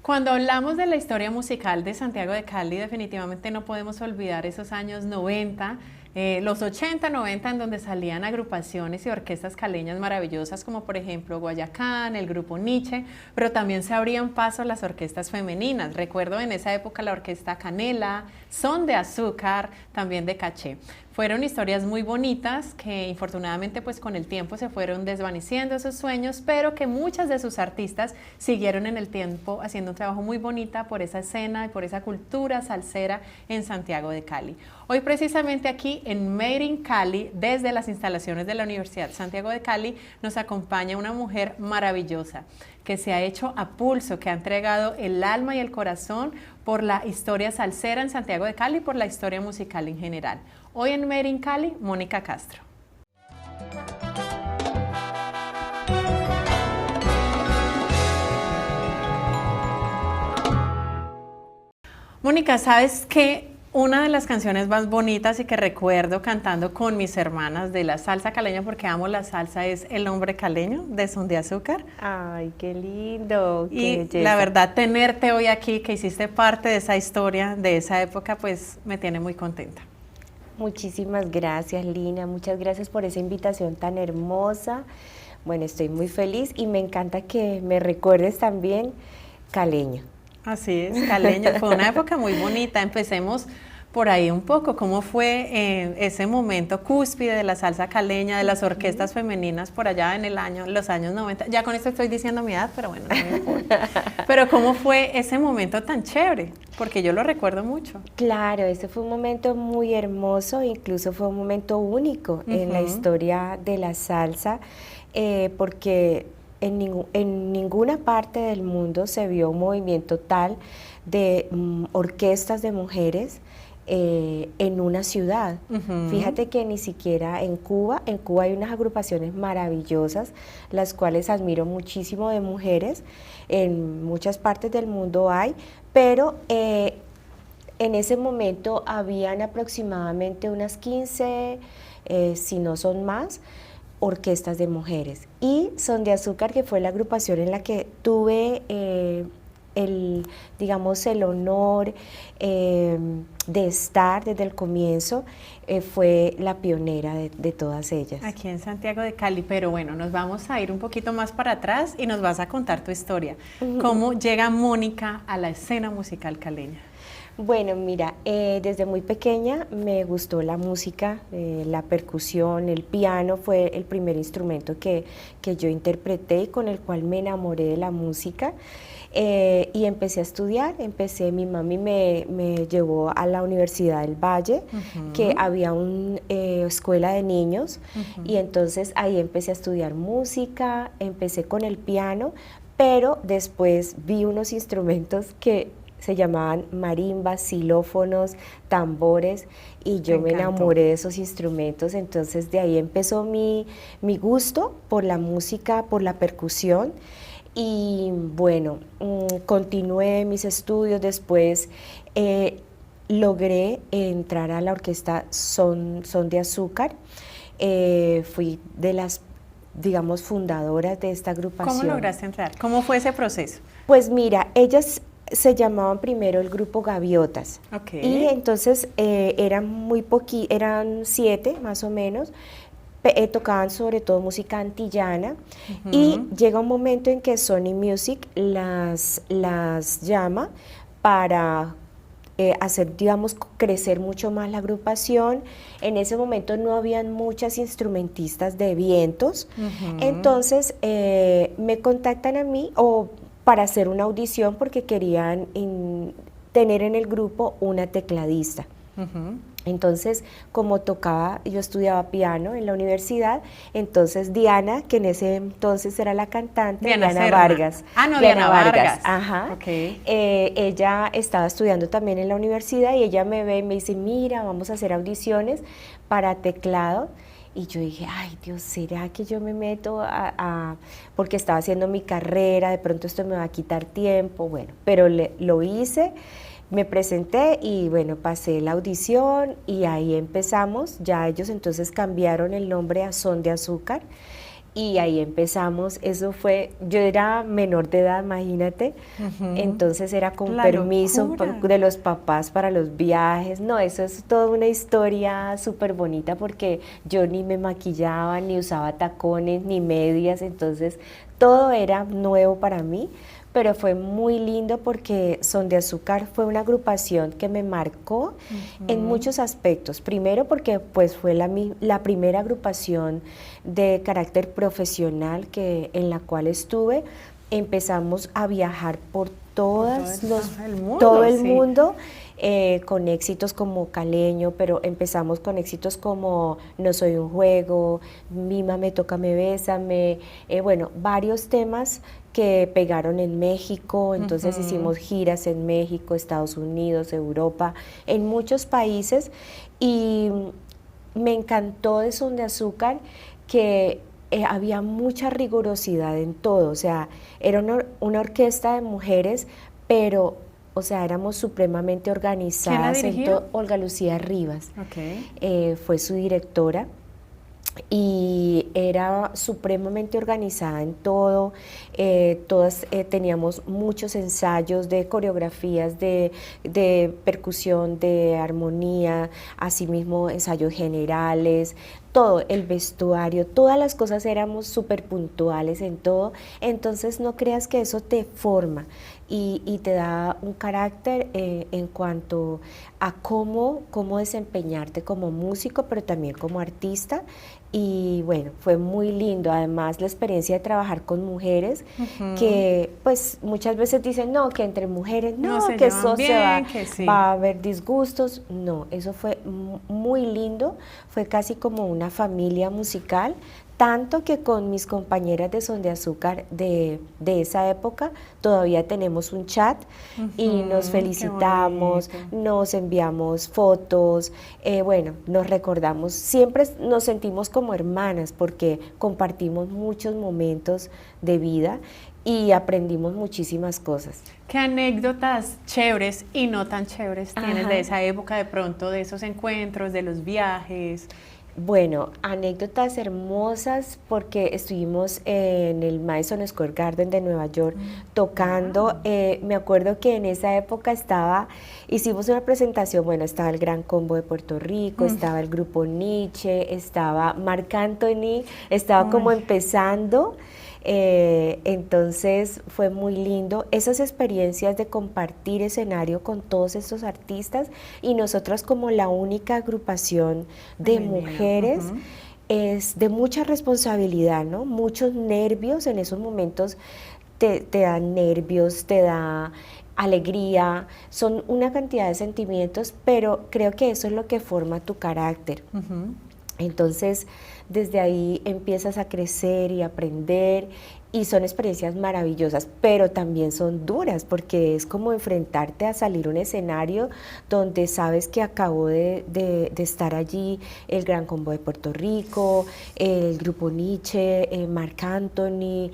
Cuando hablamos de la historia musical de Santiago de Cali, definitivamente no podemos olvidar esos años 90, los 80, 90, en donde salían agrupaciones y orquestas caleñas maravillosas, como por ejemplo Guayacán, el grupo Nietzsche, pero también se abrían paso las orquestas femeninas. Recuerdo en esa época la orquesta Canela, Son de Azúcar, también de Caché. Fueron historias muy bonitas que infortunadamente pues con el tiempo se fueron desvaneciendo esos sueños, pero que muchas de sus artistas siguieron en el tiempo haciendo un trabajo muy bonita por esa escena y por esa cultura salsera en Santiago de Cali. Hoy precisamente aquí en Made in Cali, desde las instalaciones de la Universidad Santiago de Cali, nos acompaña una mujer maravillosa que se ha hecho a pulso, que ha entregado el alma y el corazón por la historia salsera en Santiago de Cali y por la historia musical en general. Hoy en Made in Cali, Mónica Castro. Mónica, ¿sabes qué? Una de las canciones más bonitas y que recuerdo cantando con mis hermanas de la salsa caleña, porque amo la salsa, es El Hombre Caleño de Son de Azúcar. Ay, qué lindo, qué Y belleza. la verdad, tenerte hoy aquí, que hiciste parte de esa historia, de esa época, pues me tiene muy contenta. Muchísimas gracias, Lina. Muchas gracias por esa invitación tan hermosa. Bueno, estoy muy feliz y me encanta que me recuerdes también caleño. Así es, caleño. Fue una época muy bonita. Empecemos por ahí un poco. ¿Cómo fue ese momento cúspide de la salsa caleña, de las orquestas femeninas por allá en los años 90? Ya con esto estoy diciendo mi edad, pero bueno, no me importa. Pero ¿cómo fue ese momento tan chévere? Porque yo lo recuerdo mucho. Claro, ese fue un momento muy hermoso, incluso fue un momento único en la historia de la salsa, porque en ninguna parte del mundo se vio un movimiento tal de orquestas de mujeres en una ciudad. Fíjate que ni siquiera en Cuba hay unas agrupaciones maravillosas, las cuales admiro muchísimo de mujeres, en muchas partes del mundo hay, pero en ese momento habían aproximadamente unas 15, si no son más, orquestas de mujeres. Y Son de Azúcar, que fue la agrupación en la que tuve digamos, el honor de estar desde el comienzo, fue la pionera de todas ellas. Aquí en Santiago de Cali, pero bueno, nos vamos a ir un poquito más para atrás y nos vas a contar tu historia. ¿Cómo llega Mónica a la escena musical caleña? Bueno, mira, desde muy pequeña me gustó la música, la percusión, el piano fue el primer instrumento que yo interpreté y con el cual me enamoré de la música. Y empecé a estudiar, mi mami me llevó a la Universidad del Valle, que había una escuela de niños, y entonces ahí empecé a estudiar música, empecé con el piano, pero después vi unos instrumentos que se llamaban marimbas, xilófonos, tambores, y yo me enamoré de esos instrumentos. Entonces de ahí empezó mi gusto por la música, por la percusión. Y bueno, continué mis estudios, después logré entrar a la orquesta Son de Azúcar, fui de las, digamos, fundadoras de esta agrupación. ¿Cómo lograste entrar? ¿Cómo fue ese proceso? Pues mira, ellas se llamaban primero el grupo Gaviotas, y entonces eran eran 7 más o menos. Tocaban sobre todo música antillana, y llega un momento en que Sony Music las llama para hacer, digamos, crecer mucho más la agrupación. En ese momento no habían muchas instrumentistas de vientos, entonces me contactan a mí para hacer una audición porque querían tener en el grupo una tecladista. Entonces, como yo estudiaba piano en la universidad, entonces Diana, que en ese entonces era la cantante, Diana Vargas. Ah, no, Diana Vargas. Ajá. Ella estaba estudiando también en la universidad y ella me ve y me dice, mira, vamos a hacer audiciones para teclado. Y yo dije, ay Dios, ¿será que yo me meto porque estaba haciendo mi carrera, de pronto esto me va a quitar tiempo? Bueno, pero lo hice. Me presenté y bueno, pasé la audición y ahí empezamos. Ya ellos entonces cambiaron el nombre a Son de Azúcar y ahí empezamos. Eso fue, yo era menor de edad, imagínate, entonces era con La permiso locura. de los papás para los viajes. No, eso es toda una historia súper bonita porque yo ni me maquillaba, ni usaba tacones, ni medias, entonces todo era nuevo para mí, pero fue muy lindo porque Son de Azúcar fue una agrupación que me marcó en muchos aspectos. Primero porque pues fue la primera agrupación de carácter profesional en la cual estuve. Empezamos a viajar por todo el sí. mundo, con éxitos como Caleño, pero empezamos con éxitos como No soy un juego, Mímame, tócame, bésame, bueno, varios temas que pegaron en México. Entonces hicimos giras en México, Estados Unidos, Europa, en muchos países, y me encantó de Son de Azúcar que había mucha rigurosidad en todo. O sea, era una orquesta de mujeres, pero, o sea, éramos supremamente organizadas. ¿Quién la dirigía? Olga Lucía Rivas, Ok. fue su directora, y era supremamente organizada en todo. Todas teníamos muchos ensayos de coreografías, de percusión, de armonía, asimismo ensayos generales, todo, el vestuario, todas las cosas, éramos súper puntuales en todo. Entonces no creas que eso te forma y te da un carácter en cuanto a cómo desempeñarte como músico, pero también como artista. Y bueno, fue muy lindo. Además, la experiencia de trabajar con mujeres que pues muchas veces dicen, no, que entre mujeres, no, se que llevan eso bien, que sí. va a haber disgustos. No, eso fue muy lindo, fue casi como una familia musical. Tanto que con mis compañeras de Son de Azúcar de esa época todavía tenemos un chat y nos felicitamos, nos enviamos fotos, bueno, nos recordamos, siempre nos sentimos como hermanas porque compartimos muchos momentos de vida y aprendimos muchísimas cosas. ¿Qué anécdotas chéveres y no tan chéveres tienes de esa época, de pronto, de esos encuentros, de los viajes? Bueno, anécdotas hermosas porque estuvimos en el Madison Square Garden de Nueva York tocando. Me acuerdo que en esa época hicimos una presentación, bueno, estaba el Gran Combo de Puerto Rico, estaba el grupo Nietzsche, estaba Marc Anthony, estaba como empezando. Entonces fue muy lindo esas experiencias de compartir escenario con todos estos artistas, y nosotras como la única agrupación de mujeres. Es de mucha responsabilidad, ¿no? Muchos nervios en esos momentos, te dan nervios, te da alegría, son una cantidad de sentimientos, pero creo que eso es lo que forma tu carácter. Entonces, desde ahí empiezas a crecer y aprender, y son experiencias maravillosas, pero también son duras porque es como enfrentarte a salir a un escenario donde sabes que acabó de estar allí el Gran Combo de Puerto Rico, el grupo Nietzsche, Marc Anthony,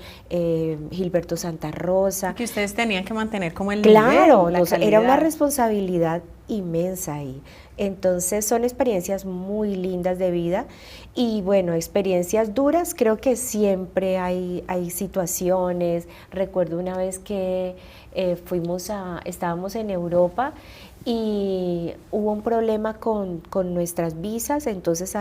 Gilberto Santa Rosa. Que ustedes tenían que mantener como el Claro, nivel, la era una calidad. responsabilidad inmensa ahí. Entonces son experiencias muy lindas de vida, y bueno, experiencias duras, creo que siempre hay situaciones. Recuerdo una vez que estábamos en Europa y hubo un problema con nuestras visas, entonces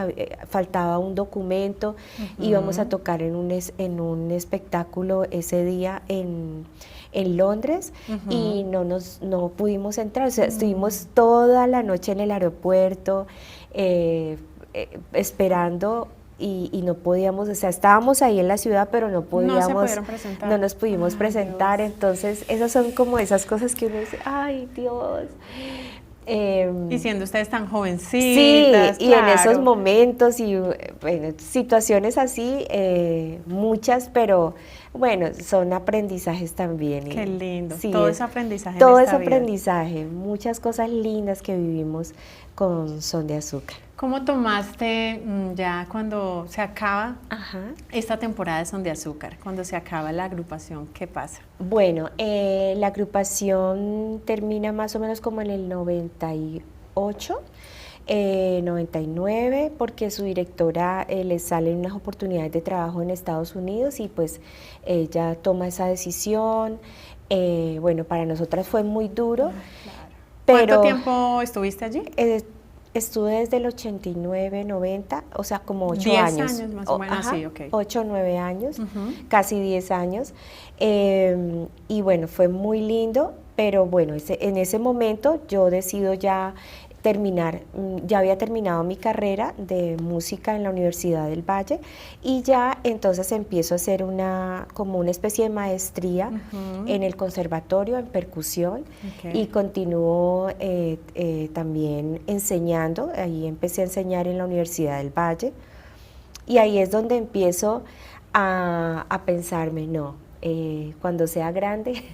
faltaba un documento. Íbamos a tocar en un espectáculo ese día en Londres, y no pudimos entrar. O sea, estuvimos toda la noche en el aeropuerto esperando, y no podíamos, o sea, estábamos ahí en la ciudad, pero no podíamos, no nos pudimos presentar. Dios. Entonces esas son como esas cosas que uno dice, ay Dios. Y siendo ustedes tan Sí, jovencitas, y en esos claro. momentos y bueno, situaciones así, muchas, pero bueno, son aprendizajes también. Qué lindo, Sí, todo es aprendizaje todo en es esta vida. aprendizaje, muchas cosas lindas que vivimos con Son de Azúcar. ¿Cómo tomaste ya cuando se acaba esta temporada de Son de Azúcar, cuando se acaba la agrupación? ¿Qué pasa? Bueno, la agrupación termina más o menos como en el 98. 99, porque su directora le salen unas oportunidades de trabajo en Estados Unidos y pues ella toma esa decisión. Bueno, para nosotras fue muy duro, Claro. pero ¿Cuánto tiempo estuviste allí? estuve desde el 89, 90, o sea, como 8 10 años. años más o menos, Ajá, sí, ok. 8 o 9 años, Ujú. casi 10 años. Y bueno, fue muy lindo, pero bueno, en ese momento yo decido ya terminar, ya había terminado mi carrera de música en la Universidad del Valle y ya entonces empiezo a hacer como una especie de maestría en el conservatorio en percusión Ok. y continúo también enseñando. Ahí empecé a enseñar en la Universidad del Valle y ahí es donde empiezo a pensarme, no, cuando sea grande,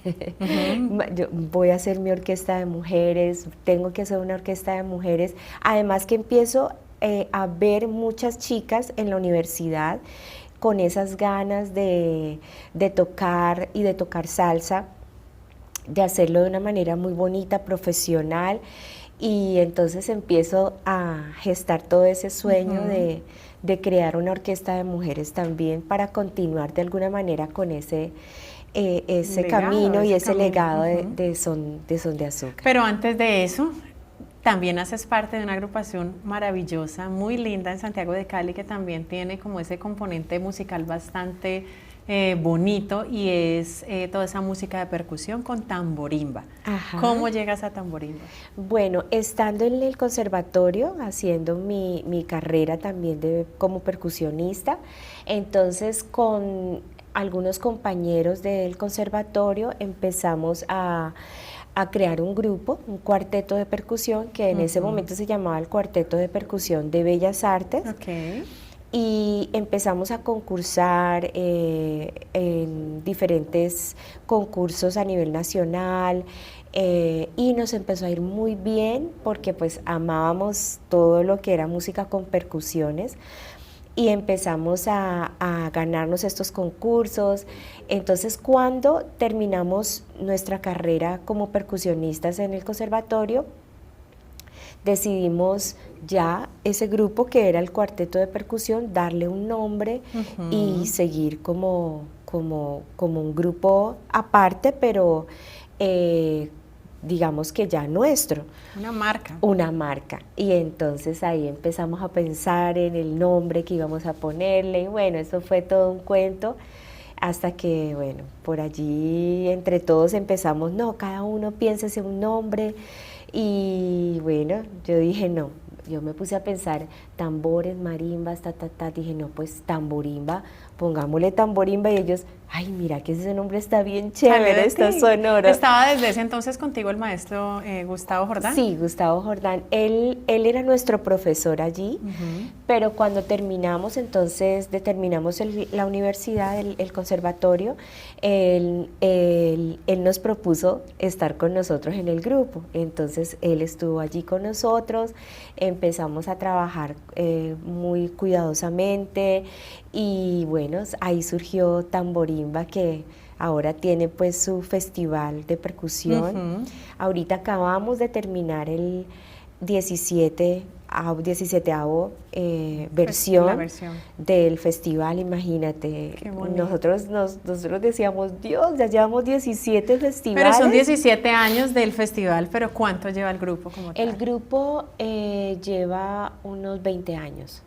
yo voy a hacer mi orquesta de mujeres, tengo que hacer una orquesta de mujeres. Además que empiezo a ver muchas chicas en la universidad con esas ganas de tocar y de tocar salsa, de hacerlo de una manera muy bonita, profesional, y entonces empiezo a gestar todo ese sueño de crear una orquesta de mujeres también para continuar de alguna manera con ese camino y ese legado de Son de Azúcar. Pero antes de eso, también haces parte de una agrupación maravillosa, muy linda en Santiago de Cali, que también tiene como ese componente musical bastante bonito y es toda esa música de percusión con tamborimba. Ajá. ¿Cómo llegas a tamborimba? Bueno, estando en el conservatorio, haciendo mi carrera también como percusionista, entonces con algunos compañeros del conservatorio empezamos a crear un grupo, un cuarteto de percusión, que en ese momento se llamaba el Cuarteto de Percusión de Bellas Artes. Okay. Y empezamos a concursar en diferentes concursos a nivel nacional, y nos empezó a ir muy bien porque pues amábamos todo lo que era música con percusiones y empezamos a ganarnos estos concursos. Entonces, cuando terminamos nuestra carrera como percusionistas en el conservatorio, decidimos ya ese grupo, que era el Cuarteto de Percusión, darle un nombre y seguir como un grupo aparte, pero digamos que ya nuestro. Una marca. Una marca. Y entonces ahí empezamos a pensar en el nombre que íbamos a ponerle, y bueno, eso fue todo un cuento, hasta que, bueno, por allí entre todos empezamos, no, cada uno piénsese un nombre. Y bueno, yo dije no, yo me puse a pensar tambores, marimbas, dije no, pues tamborimba, pongámosle tamborimba, y ellos, ay, mira que ese nombre está bien chévere, está sonoro. ¿Estaba desde ese entonces contigo el maestro Gustavo Jordán? Sí, Gustavo Jordán, él era nuestro profesor allí, pero cuando terminamos, entonces terminamos la universidad, el conservatorio, él nos propuso estar con nosotros en el grupo. Entonces él estuvo allí con nosotros, empezamos a trabajar muy cuidadosamente, y bueno, ahí surgió Tamborimba, que ahora tiene pues su festival de percusión. Ahorita acabamos de terminar el 17avo versión del festival, imagínate. Nosotros decíamos, Dios, ya llevamos 17 festivales. Pero son 17 años del festival, pero ¿cuánto lleva el grupo como tal? El grupo lleva unos 20 años.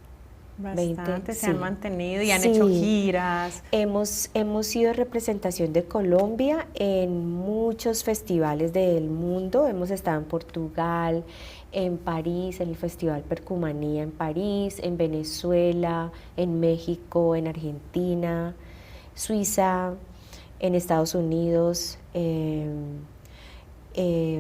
Bastante, se han mantenido y han hecho giras. Hemos sido representación de Colombia en muchos festivales del mundo. Hemos estado en Portugal, en París, en el Festival Percumanía en París, en Venezuela, en México, en Argentina, Suiza, en Estados Unidos,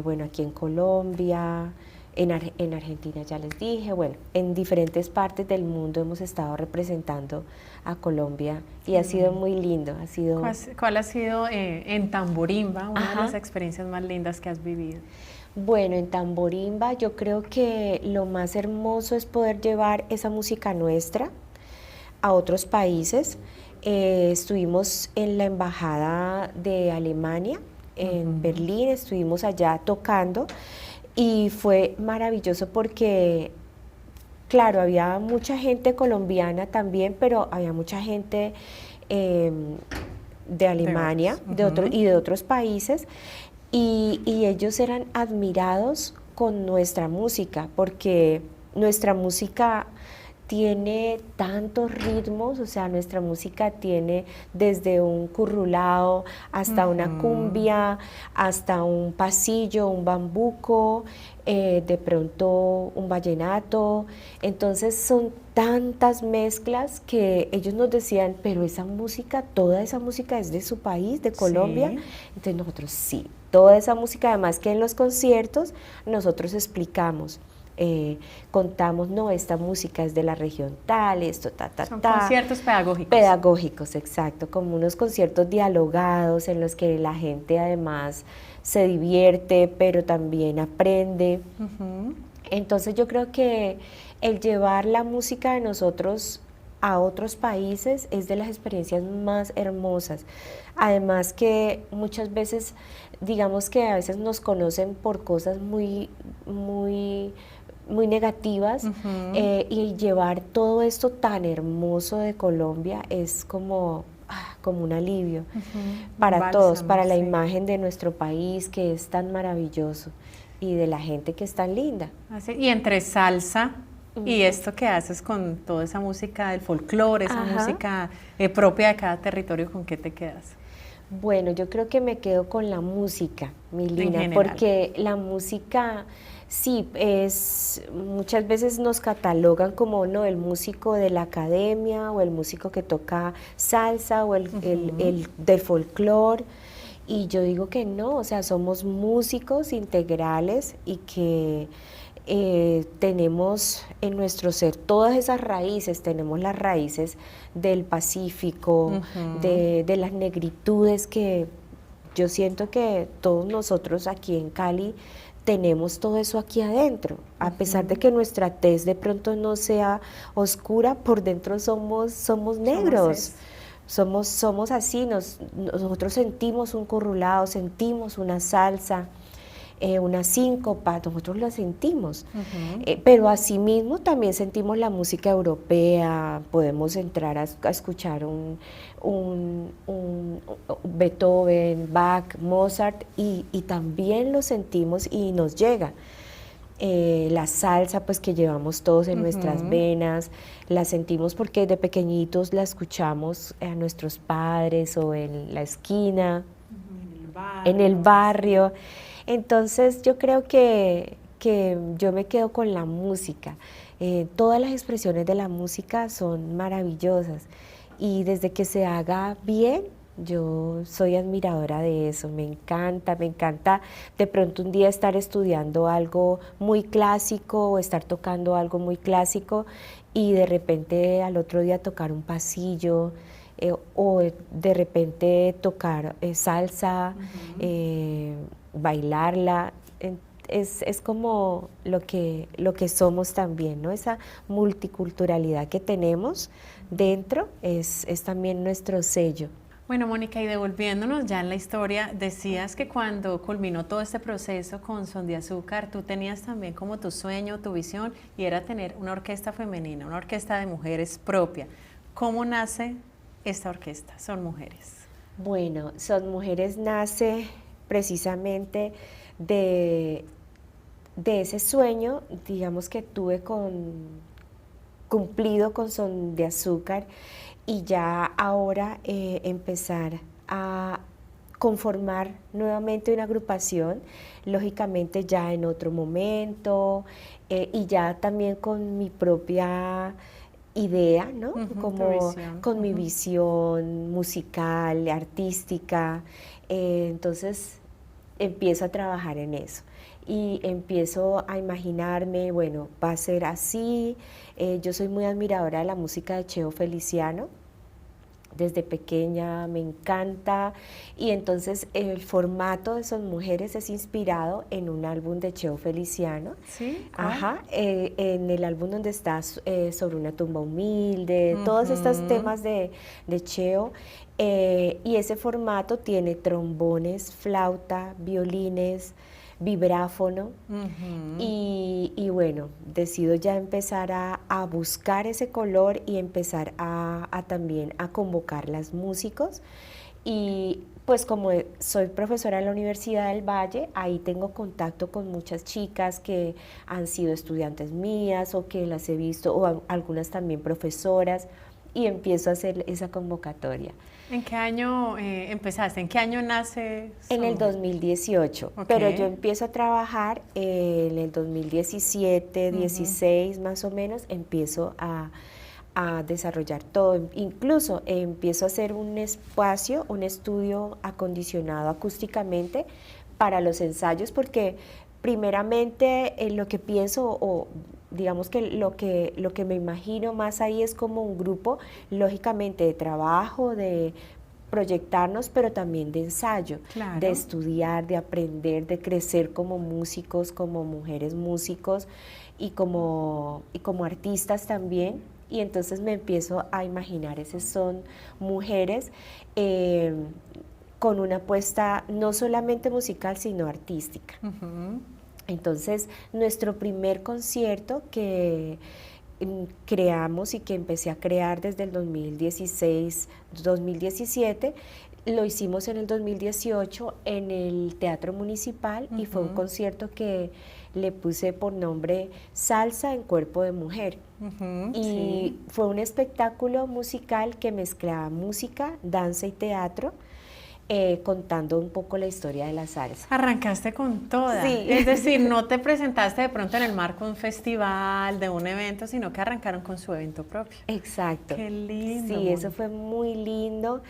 bueno, aquí en Colombia. En Argentina ya les dije, bueno, en diferentes partes del mundo hemos estado representando a Colombia y ha sido muy lindo. ¿Cuál ha sido en Tamborimba una de las experiencias más lindas que has vivido? Bueno, en Tamborimba yo creo que lo más hermoso es poder llevar esa música nuestra a otros países. Estuvimos en la Embajada de Alemania, en Berlín, estuvimos allá tocando. Y fue maravilloso porque Claro, había mucha gente colombiana también, pero había mucha gente de Alemania y de otros países, y ellos eran admirados con nuestra música, porque nuestra música tiene tantos ritmos, o sea, nuestra música tiene desde un currulao hasta una cumbia, hasta un pasillo, un bambuco, de pronto un vallenato. Entonces son tantas mezclas que ellos nos decían, pero esa música, toda esa música es de su país, de Colombia. Sí. Entonces nosotros sí, toda esa música, además que en los conciertos nosotros explicamos. Contamos, no, esta música es de la región tal, esto, Son conciertos pedagógicos. Pedagógicos, exacto, como unos conciertos dialogados en los que la gente además se divierte, pero también aprende. Entonces yo creo que el llevar la música de nosotros a otros países es de las experiencias más hermosas. Además que muchas veces, digamos que a veces nos conocen por cosas muy negativas, y llevar todo esto tan hermoso de Colombia es como un alivio para bálsamo, todos, para la imagen de nuestro país que es tan maravilloso y de la gente que es tan linda. Y entre salsa y esto que haces con toda esa música del folclore, esa música propia de cada territorio, ¿con qué te quedas? Bueno, yo creo que me quedo con la música, mi Lina, porque la música, sí, muchas veces nos catalogan como, no, el músico de la academia o el músico que toca salsa o el del folclore, y yo digo que no, o sea, somos músicos integrales y que tenemos en nuestro ser todas esas raíces, tenemos las raíces del Pacífico, de las negritudes que yo siento que todos nosotros aquí en Cali tenemos todo eso aquí adentro, a pesar de que nuestra tez de pronto no sea oscura, por dentro somos negros. Somos así, nosotros sentimos un currulao, sentimos una salsa, una síncopa, nosotros la sentimos, pero asimismo también sentimos la música europea, podemos entrar a escuchar un Beethoven, Bach, Mozart, y también lo sentimos y nos llega. La salsa pues que llevamos todos en nuestras venas, la sentimos porque de pequeñitos la escuchamos a nuestros padres o en la esquina, en el barrio. Entonces yo creo que yo me quedo con la música. Todas las expresiones de la música son maravillosas y desde que se haga bien, yo soy admiradora de eso, me encanta de pronto un día estar estudiando algo muy clásico o estar tocando algo muy clásico y de repente al otro día tocar un pasillo, o de repente tocar salsa, bailarla. Es como lo que somos también, ¿no? Esa multiculturalidad que tenemos dentro es también nuestro sello. Bueno, Mónica, y devolviéndonos ya en la historia, decías que cuando culminó todo este proceso con Son de Azúcar, tú tenías también como tu sueño, tu visión, y era tener una orquesta femenina, una orquesta de mujeres propia. ¿Cómo nace esta orquesta, Son Mujeres? Bueno, Son Mujeres nace precisamente de ese sueño, digamos, que tuve cumplido con Son de Azúcar, y ya ahora empezar a conformar nuevamente una agrupación, lógicamente ya en otro momento, y ya también con mi propia idea, ¿no? Como con mi visión musical, artística. Entonces empiezo a trabajar en eso y empiezo a imaginarme, bueno, va a ser así. Yo soy muy admiradora de la música de Cheo Feliciano. Desde pequeña me encanta, y entonces el formato de Son Mujeres es inspirado en un álbum de Cheo Feliciano. ¿Sí? Ajá, en el álbum donde está Sobre una tumba humilde, todos estos temas de Cheo, y ese formato tiene trombones, flauta, violines, vibráfono. Y bueno, decido ya empezar a buscar ese color y empezar también a convocar las músicos. Y pues como soy profesora en la Universidad del Valle, ahí tengo contacto con muchas chicas que han sido estudiantes mías o que las he visto, o algunas también profesoras, y empiezo a hacer esa convocatoria. ¿En qué año empezaste? ¿En qué año nace? En el 2018, pero yo empiezo a trabajar en el 2017, 16 más o menos, empiezo a desarrollar todo, incluso empiezo a hacer un espacio, un estudio acondicionado acústicamente para los ensayos, porque primeramente lo que pienso, o digamos que lo que me imagino más ahí es como un grupo, lógicamente, de trabajo, de proyectarnos, pero también de ensayo, claro, de estudiar, de aprender, de crecer como músicos, como mujeres músicos y como artistas también. Y entonces me empiezo a imaginar, esas son mujeres con una apuesta no solamente musical, sino artística. Entonces, nuestro primer concierto que creamos y que empecé a crear desde el 2016-2017, lo hicimos en el 2018 en el Teatro Municipal y fue un concierto que le puse por nombre Salsa en Cuerpo de Mujer. Y fue un espectáculo musical que mezclaba música, danza y teatro, contando un poco la historia de la salsa. Arrancaste con toda, sí. Es decir, no te presentaste de pronto en el marco de un festival, de un evento, sino que arrancaron con su evento propio. Exacto. Qué lindo. Sí, eso fue muy lindo.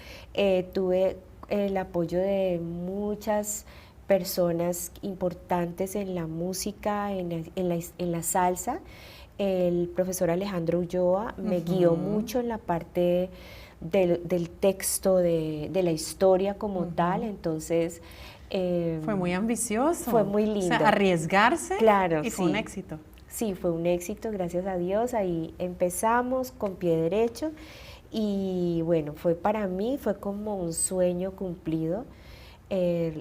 Tuve el apoyo de muchas personas importantes en la música, en la salsa. El profesor Alejandro Ulloa me guió mucho en la parte del texto, de la historia como tal, entonces... fue muy ambicioso. Fue muy lindo. O sea, arriesgarse, claro, y fue un éxito. Sí, fue un éxito, gracias a Dios. Ahí empezamos con pie derecho y bueno, para mí fue como un sueño cumplido.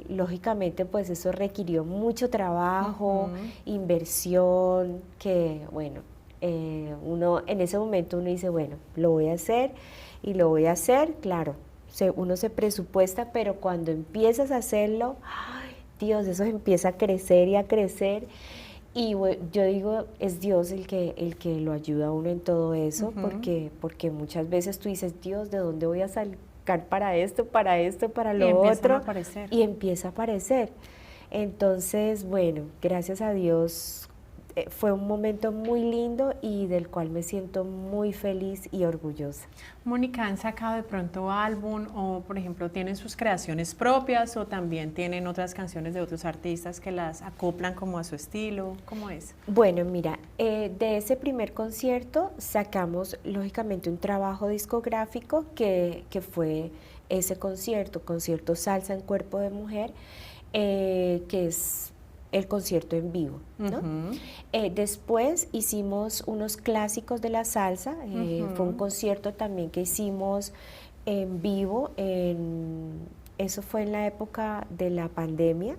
Lógicamente pues eso requirió mucho trabajo, inversión, que bueno, uno en ese momento uno dice, bueno, lo voy a hacer y lo voy a hacer, claro, uno se presupuesta, pero cuando empiezas a hacerlo, ¡ay, Dios! Eso empieza a crecer y a crecer. Y bueno, yo digo, es Dios el que lo ayuda a uno en todo eso, porque muchas veces tú dices, Dios, ¿de dónde voy a sacar para esto, para lo otro? Y empieza a aparecer. Entonces, bueno, gracias a Dios, fue un momento muy lindo y del cual me siento muy feliz y orgullosa. Mónica, ¿han sacado de pronto álbum o, por ejemplo, tienen sus creaciones propias o también tienen otras canciones de otros artistas que las acoplan como a su estilo? ¿Cómo es? Bueno, mira, de ese primer concierto sacamos lógicamente un trabajo discográfico que fue ese concierto Salsa en Cuerpo de Mujer, que es el concierto en vivo, ¿no? Después hicimos unos clásicos de la salsa, fue un concierto también que hicimos en vivo, eso fue en la época de la pandemia.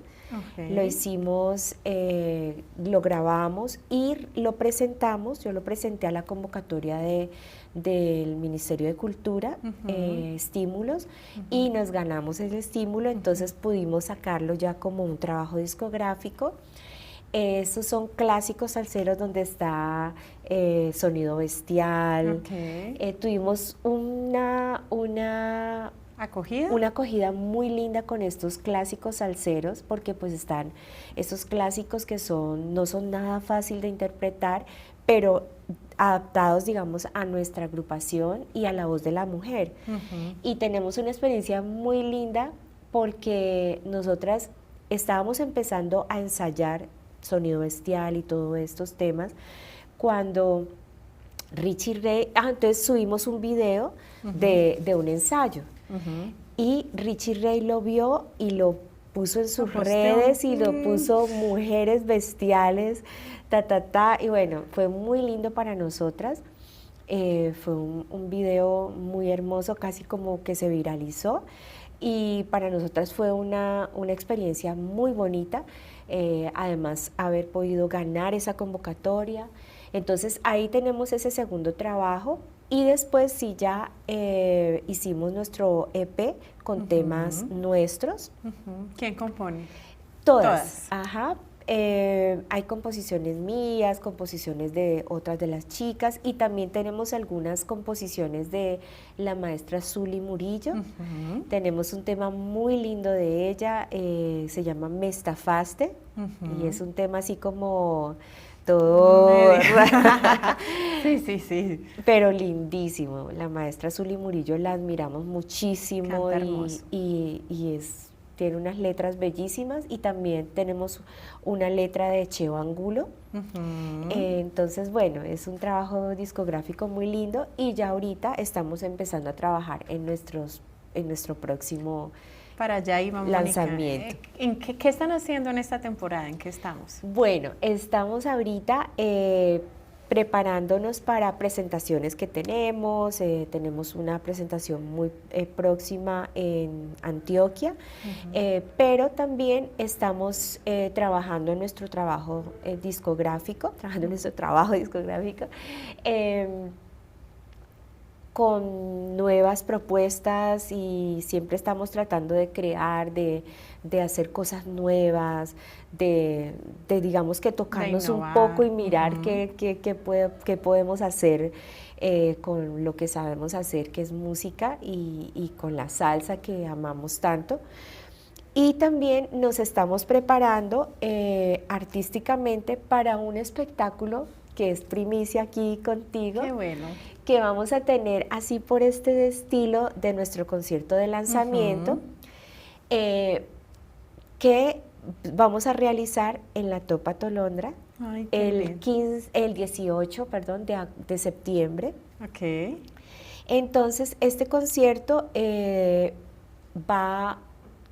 Lo hicimos, lo grabamos y lo presentamos, yo lo presenté a la convocatoria del Ministerio de Cultura, estímulos, y nos ganamos el estímulo, entonces pudimos sacarlo ya como un trabajo discográfico. Esos son clásicos salseros donde está Sonido Bestial. Tuvimos una acogida muy linda con estos clásicos salseros, porque pues están estos clásicos que no son nada fácil de interpretar, pero adaptados, digamos, a nuestra agrupación y a la voz de la mujer. Y tenemos una experiencia muy linda porque nosotras estábamos empezando a ensayar Sonido Bestial y todos estos temas cuando Richie Ray, entonces subimos un video de un ensayo. Y Richie Ray lo vio y lo puso en sus redes y lo puso Mujeres Bestiales, y bueno, fue muy lindo para nosotras. Fue un video muy hermoso, casi como que se viralizó. y para nosotras fue una experiencia muy bonita, además haber podido ganar esa convocatoria. Entonces ahí tenemos ese segundo trabajo y después sí ya hicimos nuestro EP con temas nuestros. ¿Quién compone? Todas. Ajá. Hay composiciones mías, composiciones de otras de las chicas y también tenemos algunas composiciones de la maestra Zuli Murillo. Tenemos un tema muy lindo de ella, se llama Me estafaste y es un tema así como todo sí, sí, sí, pero lindísimo. La maestra Zuli Murillo la admiramos muchísimo y tiene unas letras bellísimas y también tenemos una letra de Cheo Angulo. Entonces, bueno, es un trabajo discográfico muy lindo y ya ahorita estamos empezando a trabajar en nuestro próximo para allá íbamos, lanzamiento. Mónica. ¿Qué están haciendo en esta temporada? ¿En qué estamos? Bueno, estamos ahorita preparándonos para presentaciones que tenemos. Tenemos una presentación muy próxima en Antioquia, pero también estamos trabajando en nuestro trabajo discográfico, con nuevas propuestas y siempre estamos tratando de crear, de hacer cosas nuevas, de digamos que tocarnos un poco y mirar qué podemos hacer con lo que sabemos hacer, que es música y con la salsa que amamos tanto. Y también nos estamos preparando artísticamente para un espectáculo que es primicia aquí contigo. Qué bueno. Que vamos a tener así por este estilo de nuestro concierto de lanzamiento, que vamos a realizar en la Topa Tolondra. Ay, el 18, de septiembre. Okay. Entonces, este concierto va,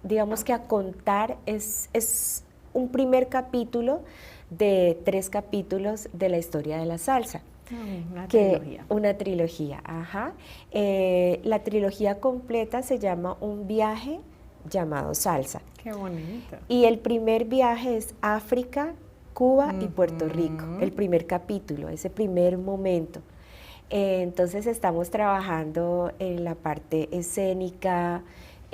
digamos que a contar, es un primer capítulo de 3 capítulos de la historia de la salsa. Una trilogía, ajá. La trilogía completa se llama Un viaje llamado Salsa. Qué bonito. Y el primer viaje es África, Cuba y Puerto Rico, el primer capítulo, ese primer momento. Entonces estamos trabajando en la parte escénica.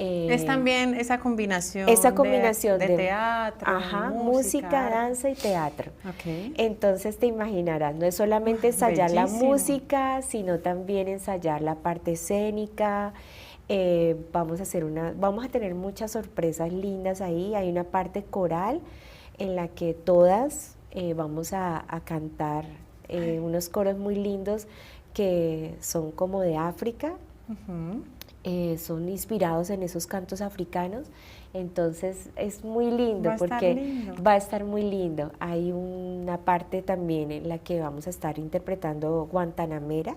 Es también esa combinación de teatro, música, danza y teatro. Okay. Entonces te imaginarás, no es solamente ensayar la música, sino también ensayar la parte escénica. Vamos a tener muchas sorpresas lindas ahí. Hay una parte coral en la que todas vamos a cantar unos coros muy lindos que son como de África. Son inspirados en esos cantos africanos, entonces es muy lindo porque va a estar muy lindo. Hay una parte también en la que vamos a estar interpretando Guantanamera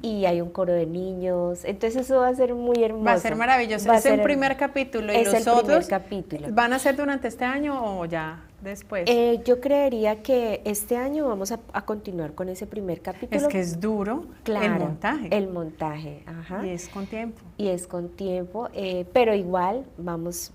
y hay un coro de niños, entonces eso va a ser muy hermoso. Va a ser maravilloso. Es el primer capítulo y los otros van a ser durante este año o ya después. Yo creería que este año vamos a continuar con ese primer capítulo. Es que es duro, claro, el montaje. Ajá. Y es con tiempo. Pero igual vamos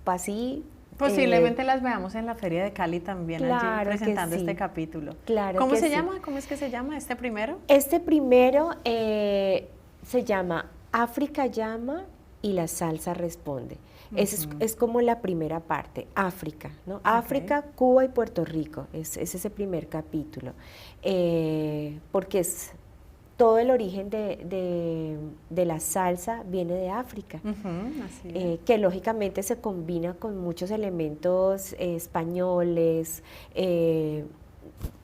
así. Posiblemente las veamos en la Feria de Cali también, claro, allí presentando sí. este capítulo. Claro. ¿Cómo se llama? ¿Cómo es que se llama este primero? Este primero se llama África llama y la salsa responde. Es como la primera parte, África, ¿no? Okay. África, Cuba y Puerto Rico, es ese primer capítulo, porque todo el origen de la salsa viene de África, que lógicamente se combina con muchos elementos españoles,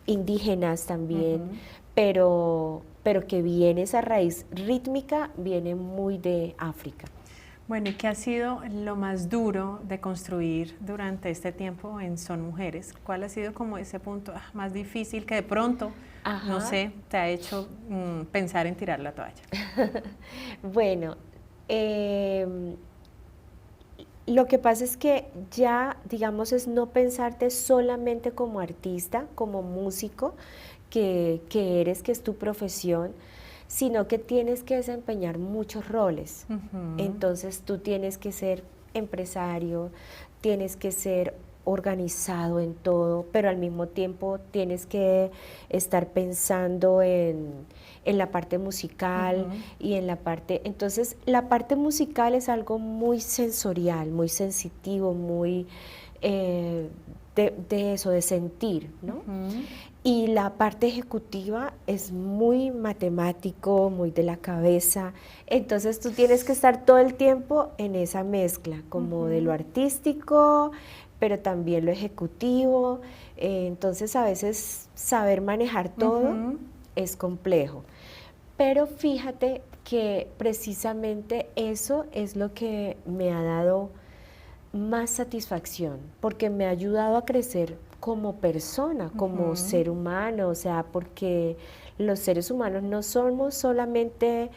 indígenas también, pero que viene esa raíz rítmica, viene muy de África. Bueno, ¿y qué ha sido lo más duro de construir durante este tiempo en Son Mujeres? ¿Cuál ha sido como ese punto más difícil que de pronto, no sé, te ha hecho pensar en tirar la toalla? Bueno, lo que pasa es que ya, digamos, es no pensarte solamente como artista, como músico, que eres, que es tu profesión, sino que tienes que desempeñar muchos roles. Ujú. Entonces tú tienes que ser empresario, tienes que ser organizado en todo, pero al mismo tiempo tienes que estar pensando en la parte musical Ujú. y en la parte... Entonces, la parte musical es algo muy sensorial, muy sensitivo, muy de eso, de sentir, ¿no? Ujú. Y la parte ejecutiva es muy matemático, muy de la cabeza. Entonces tú tienes que estar todo el tiempo en esa mezcla, como de lo Ujú. artístico, pero también lo ejecutivo. Entonces a veces saber manejar todo Ujú. es complejo. Pero fíjate que precisamente eso es lo que me ha dado más satisfacción, porque me ha ayudado a crecer como persona, como Ujú. ser humano, o sea, porque los seres humanos no somos solamente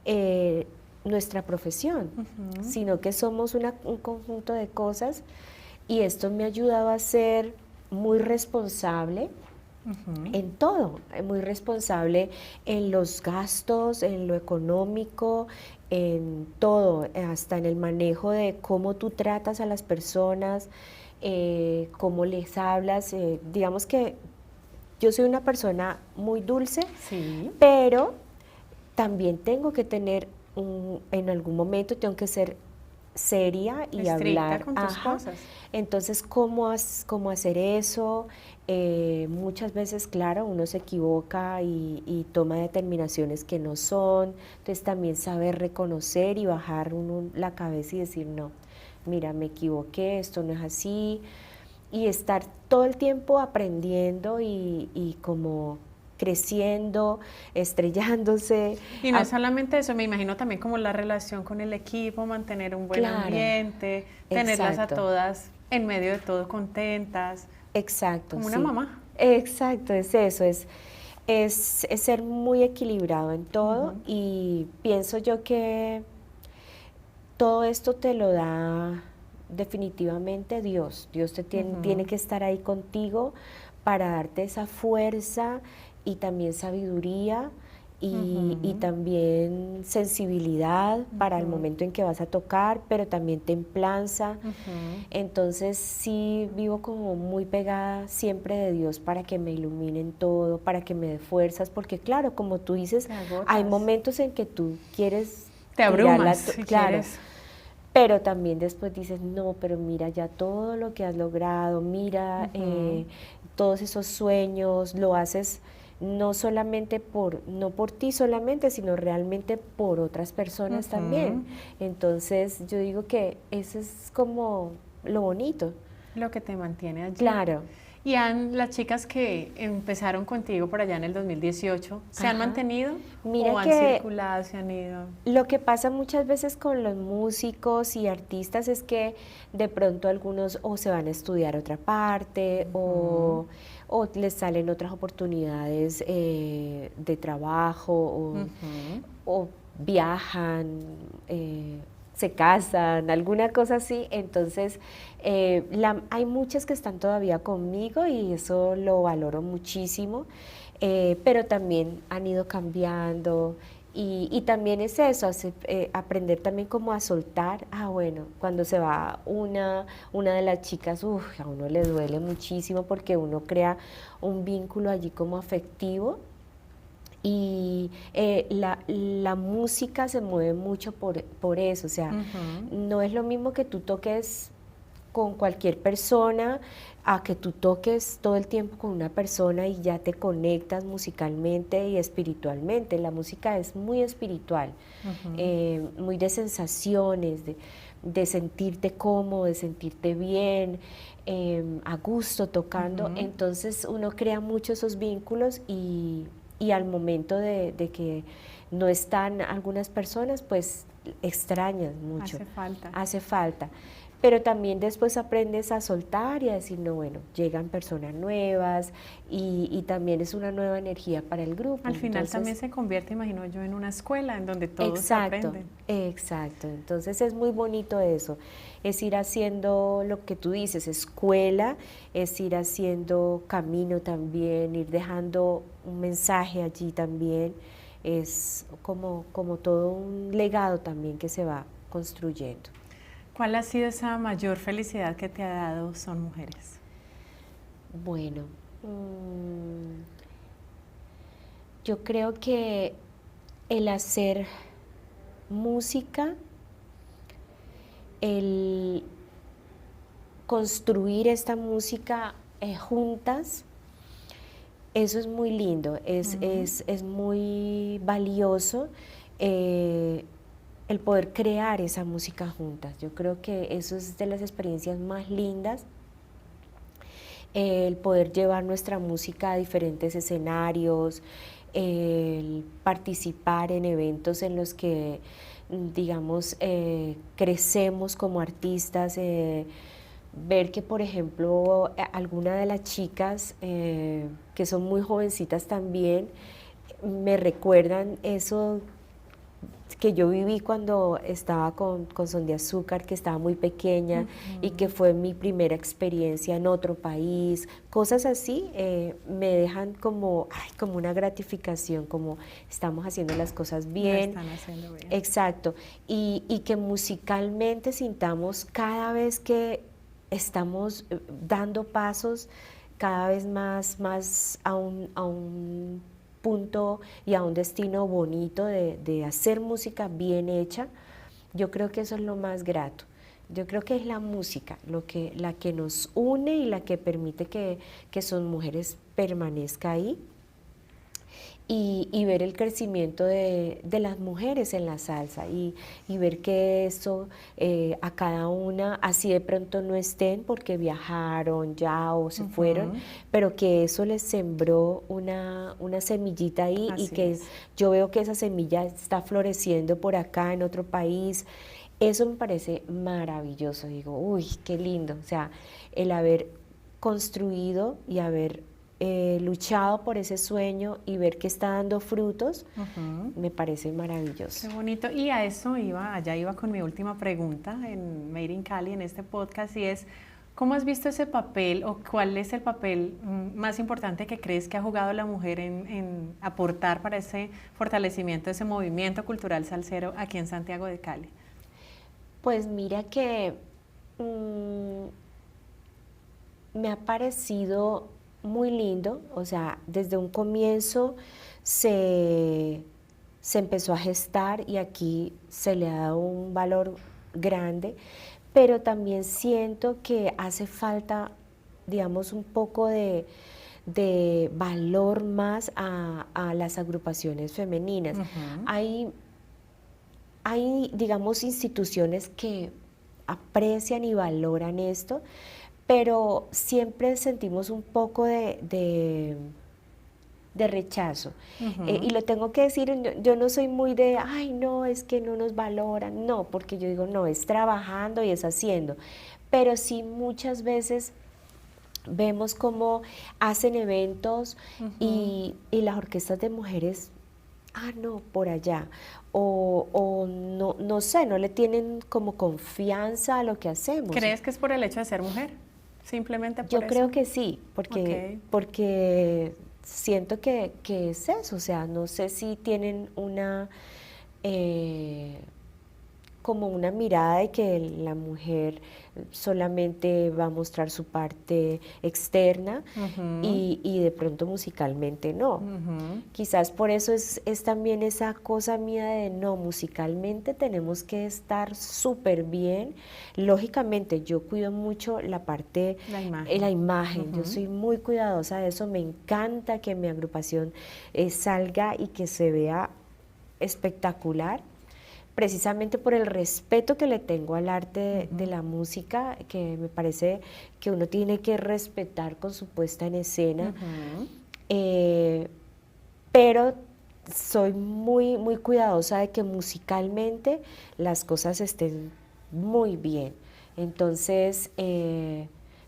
eh, nuestra profesión, Ujú. sino que somos un conjunto de cosas y esto me ha ayudado a ser muy responsable Ujú. en todo, muy responsable en los gastos, en lo económico, en todo, hasta en el manejo de cómo tú tratas a las personas, cómo les hablas. Digamos que yo soy una persona muy dulce, Sí, pero también tengo que tener, en algún momento tengo que ser seria y estricta hablar, con tus ajá. cosas. Entonces, cómo hacer eso? Muchas veces, claro, uno se equivoca y toma determinaciones que no son. Entonces, también saber reconocer y bajar uno la cabeza y decir, no, mira, me equivoqué, esto no es así. Y estar todo el tiempo aprendiendo y como creciendo, estrellándose. Y no a- es solamente eso, me imagino también como la relación con el equipo, mantener un buen claro, ambiente, tenerlas a exacto. todas en medio de todo contentas, Exacto, como una sí. mamá. Exacto, es eso, es ser muy equilibrado en todo Ujú. y pienso yo que todo esto te lo da definitivamente Dios. Dios tiene Ujú. que estar ahí contigo para darte esa fuerza y también sabiduría y Ujú. también sensibilidad para el Ujú. momento en que vas a tocar, pero también templanza. Ujú. Entonces sí vivo como muy pegada siempre de Dios para que me ilumine en todo, para que me dé fuerzas, porque claro, como tú dices, Te hay agotas, momentos en que tú quieres te abrumas si claro, quieres. pero también después dices, no, pero mira ya todo lo que has logrado, mira Ujú. todos esos sueños, lo haces no solamente no por ti solamente, sino realmente por otras personas también. Ujú. Entonces yo digo que eso es como lo bonito. Lo que te mantiene allí. Claro, Y las chicas que empezaron contigo por allá en el 2018, ¿se han ajá. mantenido Mira o han que circulado, se han ido? lo que pasa muchas veces con los músicos y artistas es que de pronto algunos o se van a estudiar a otra parte Ujú. o les salen otras oportunidades de trabajo Ujú. o viajan, se casan, alguna cosa así. Entonces, hay muchas que están todavía conmigo y eso lo valoro muchísimo, pero también han ido cambiando. Y también es eso, aprender también como a soltar. Ah, bueno, cuando se va una de las chicas, a uno le duele muchísimo porque uno crea un vínculo allí como afectivo y la música se mueve mucho por eso, o sea, Ujú. no es lo mismo que tú toques con cualquier persona a que tú toques todo el tiempo con una persona y ya te conectas musicalmente y espiritualmente. La música es muy espiritual, Ujú. muy de sensaciones, de sentirte cómodo, de sentirte bien, a gusto tocando. Ujú. Entonces uno crea mucho esos vínculos y al momento de que no están algunas personas, pues extrañas mucho, Hace falta. hace falta. Pero también después aprendes a soltar y a decir, no, bueno, llegan personas nuevas y también es una nueva energía para el grupo. Al final también Entonces, se convierte, imagino yo, en una escuela en donde todos exacto, aprenden. exacto. Entonces es muy bonito eso. Es ir haciendo lo que tú dices, escuela, es ir haciendo camino también, ir dejando un mensaje allí también. es como todo un legado también que se va construyendo. ¿Cuál ha sido esa mayor felicidad que te ha dado Son Mujeres? Bueno, yo creo que el hacer música, el construir esta música juntas, eso es muy lindo, es muy valioso el poder crear esa música juntas. Yo creo que eso es de las experiencias más lindas, el poder llevar nuestra música a diferentes escenarios, el participar en eventos en los que, digamos, crecemos como artistas, ver que, por ejemplo, alguna de las chicas que son muy jovencitas también, me recuerdan eso que yo viví cuando estaba con Son de Azúcar, que estaba muy pequeña y que fue mi primera experiencia en otro país. Cosas así me dejan como una gratificación, como estamos haciendo las cosas bien. Lo están haciendo bien. Exacto. Y que musicalmente sintamos cada vez que estamos dando pasos cada vez más a un punto y a un destino bonito de hacer música bien hecha. Yo creo que eso es lo más grato. Yo creo que es la música la que nos une y la que permite que Son Mujeres permanezca ahí. Y ver el crecimiento de las mujeres en la salsa y ver que eso a cada una, así de pronto no estén porque viajaron ya o se fueron, pero que eso les sembró una semillita ahí. Así y que yo veo que esa semilla está floreciendo por acá en otro país. Eso me parece maravilloso. Digo, uy, qué lindo. O sea, el haber construido y haber luchado por ese sueño y ver que está dando frutos, me parece maravilloso. Qué bonito. Y a eso allá iba con mi última pregunta en Made in Cali, en este podcast, y es, ¿cómo has visto ese papel o cuál es el papel más importante que crees que ha jugado la mujer en aportar para ese fortalecimiento de ese movimiento cultural salsero aquí en Santiago de Cali? Pues mira que me ha parecido muy lindo, o sea, desde un comienzo se empezó a gestar y aquí se le ha dado un valor grande, pero también siento que hace falta, digamos, un poco de valor más a las agrupaciones femeninas. Hay, digamos, instituciones que aprecian y valoran esto, pero siempre sentimos un poco de rechazo. Y lo tengo que decir, yo no soy muy de, ay, no, es que no nos valoran, no, porque yo digo, no, es trabajando y es haciendo. Pero sí muchas veces vemos cómo hacen eventos y las orquestas de mujeres, no, por allá. O no sé, no le tienen como confianza a lo que hacemos. ¿Crees que es por el hecho de ser mujer? Simplemente por Yo eso. creo que sí, porque siento que es eso, o sea, no sé si tienen como una mirada de que la mujer solamente va a mostrar su parte externa y de pronto musicalmente no. Quizás por eso es también esa cosa mía de no, musicalmente tenemos que estar súper bien. Lógicamente yo cuido mucho la parte, la imagen. Yo soy muy cuidadosa de eso, me encanta que mi agrupación salga y que se vea espectacular, precisamente por el respeto que le tengo al arte de la música, que me parece que uno tiene que respetar con su puesta en escena, pero soy muy, muy cuidadosa de que musicalmente las cosas estén muy bien. Entonces,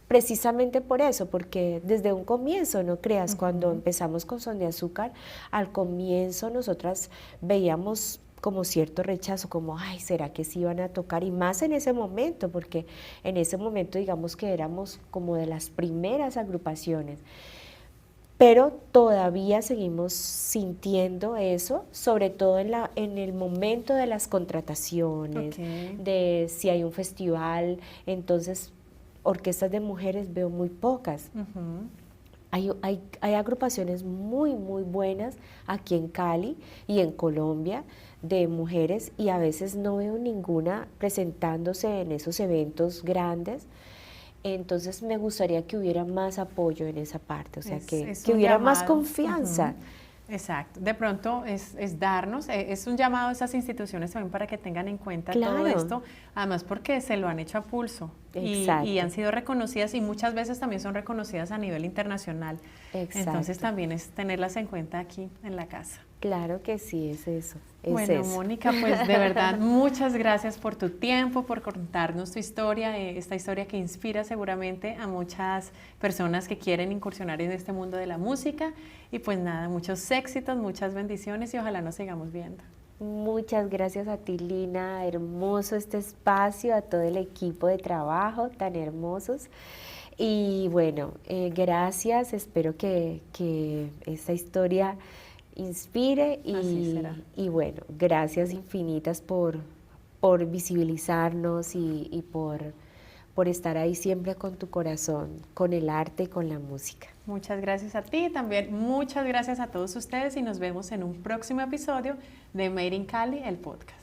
precisamente por eso, porque desde un comienzo, no creas, cuando empezamos con Son de Azúcar, al comienzo nosotras veíamos como cierto rechazo, como, ay, ¿será que sí iban a tocar? Y más en ese momento, porque en ese momento digamos que éramos como de las primeras agrupaciones. pero todavía seguimos sintiendo eso, sobre todo en el momento de las contrataciones, de si hay un festival, entonces orquestas de mujeres veo muy pocas. Hay agrupaciones muy, muy buenas aquí en Cali y en Colombia de mujeres, y a veces no veo ninguna presentándose en esos eventos grandes. Entonces me gustaría que hubiera más apoyo en esa parte, o sea, que hubiera más confianza. Exacto, de pronto es darnos, es un llamado a esas instituciones también para que tengan en cuenta todo esto, además porque se lo han hecho a pulso y han sido reconocidas, y muchas veces también son reconocidas a nivel internacional. Entonces también es tenerlas en cuenta aquí en la casa. Claro que sí, es eso. Bueno, Mónica, pues de verdad muchas gracias por tu tiempo, por contarnos tu historia, esta historia que inspira seguramente a muchas personas que quieren incursionar en este mundo de la música. Y pues nada, muchos éxitos, muchas bendiciones y ojalá nos sigamos viendo. Muchas gracias a ti, Lina, hermoso este espacio, a todo el equipo de trabajo tan hermosos. Y bueno, gracias, espero que esta historia inspire y bueno, gracias infinitas por visibilizarnos y por estar ahí siempre con tu corazón, con el arte y con la música. Muchas gracias a ti, también muchas gracias a todos ustedes y nos vemos en un próximo episodio de Made in Cali, el podcast.